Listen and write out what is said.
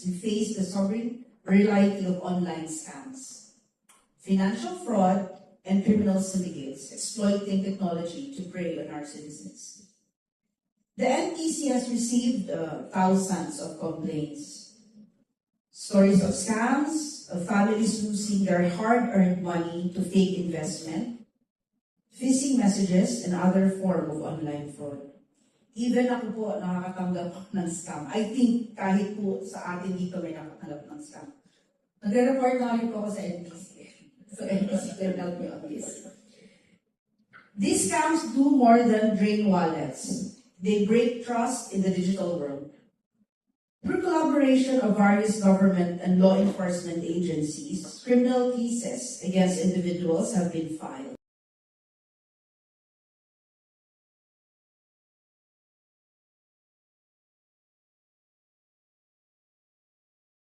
we face the soaring variety of online scams, financial fraud, and criminal syndicates exploiting technology to prey on our citizens. The NTC has received thousands of complaints, stories of scams, of families losing their hard-earned money to fake investment, phishing messages, and other form of online fraud. Even ako po nakakatanggap ng scam. I think kahit po sa atin dito may nakatanggap ng scam. Nagre-report na rin po ako sa NTC. So NTC can help me on this. These scams do more than drain wallets. They break trust in the digital world. Through collaboration of various government and law enforcement agencies, criminal cases against individuals have been filed.